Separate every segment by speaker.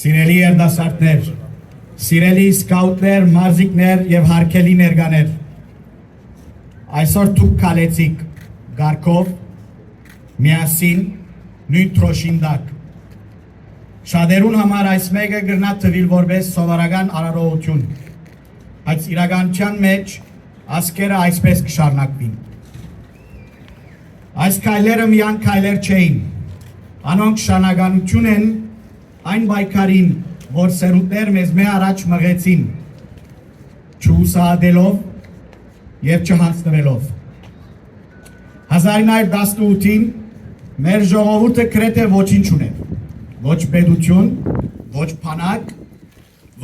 Speaker 1: Սիրելի երդասարտներ, սիրելի սկաուտներ, մարզիկներ և հարգելի ներկաներ, այսօր դուք քալեցիք գարքով, միասին, նույն թրոշին տակ։ Շատերուն համար այս մեկը կգրնա թվիլ որպես սովորական արարողություն, բայց իրականության մեջ ասկերը այսպես կշարունակվին։ Այս քայլերը միայն քայլեր չէին, անոնք շարունակություն են այն պայքարին, որ սերունդներ մեզ մե առաջ մղեցին, չհուսահատելով և չհանձնվելով։ 1918-ին մեր ժողովուրդը գրեթե ոչինչ ուներ, ոչ պետություն, ոչ բանակ,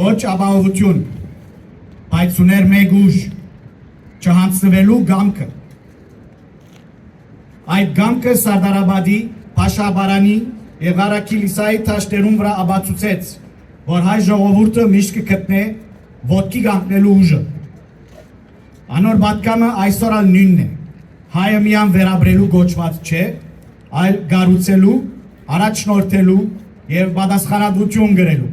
Speaker 1: ոչ ապահովություն, բայց ուներ մեկ ուժ, չհանձնվելու գամքը։ Այդ գամքը Սարդարաբադի, Փաշաբարանի և Ղարաքիլիսայի թաշտերուն վրա ապացուցեց, որ հայ ժողովուրդը միշտ կգտնե ոտքի կանգնելու ուժը։ Անոր պատգամը այսօր ալ նույնն է, հայը միայն վերաբրելու գոչված չէ, այլ գառուցելու, առաջնորդելու և պատասխանատվություն կրելու։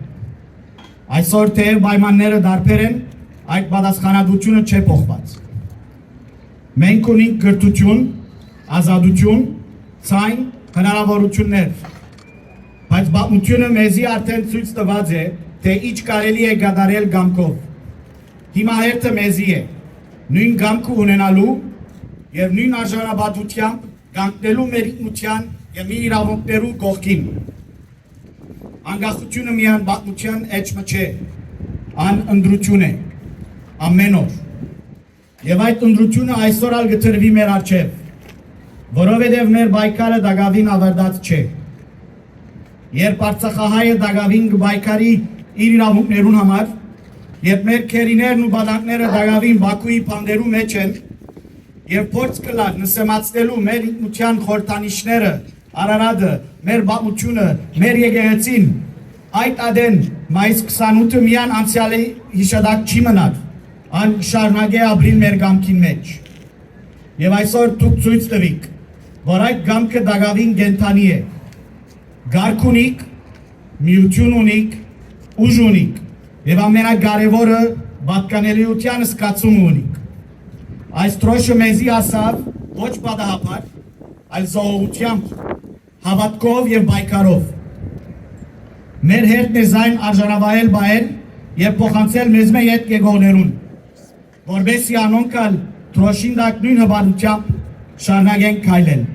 Speaker 1: Այսօր թեև պայմանները դարբեր են, այդ պատասխանատվությունը չէ փոխված։ Մենք ունենք կրթություն, ազատություն, ցայն, հնարավորություններ, բայց պատմությունը մեզի արդեն ցույց տված է, թե ինչ կարելի է կատարել գամքով։ Հիմա հերթը մեզի է, նույն գամքը ունենալու և նույն արժանապատվությամբ կանգնելու մեր ինքնության և մեր իրավունքներու կողքին։ Անկախությունը միայն պատմության էջը չէ, ան ընտրություն է, ամեն օր։ Եվ այդ ընտրությունը այսօր ալ գտնվի մեր առջև, որովհետև մեր պայքարը դակավին ավարտած չէ։ Երբ Արցախահայը դակավին կպայքարի իր իրավունքներուն համար, երբ մեր քերիներն ու բանակները դակավին Բաքուի բանդերու մեջ են, և փորձ կլար նսեմացնելու մեր ինքնության խորհրդանիշները, Արարատը, մեր պատմությունը, մեր եկեղեցին, այդ ադեն մայիս 28-ը միայն անցյալի հիշադակ չի մնար, ան շարունակե ապրիլ մեր գամքին մեջ։ Եվ այսօր դուք ցույց տվիք, որ այդ գամքը դակավին կենդանի է, գարք ունիք, միություն ունիք, ուժ ունիք, և ամենակարևորը պատկանելիության զգացում ունիք։ Այս թրոշը մեզի ասավ ոչ պատահաբար, այլ զոհությամբ, հավատքով և պայքարով։ Մեր հերթն է զայն արժանավայել բայել և փոխանցել մեզ մե ետ եկողներուն, որբեսի անոնք ալ թրոշին տակ նույն հպարտությամբ շարունակեն քայլել։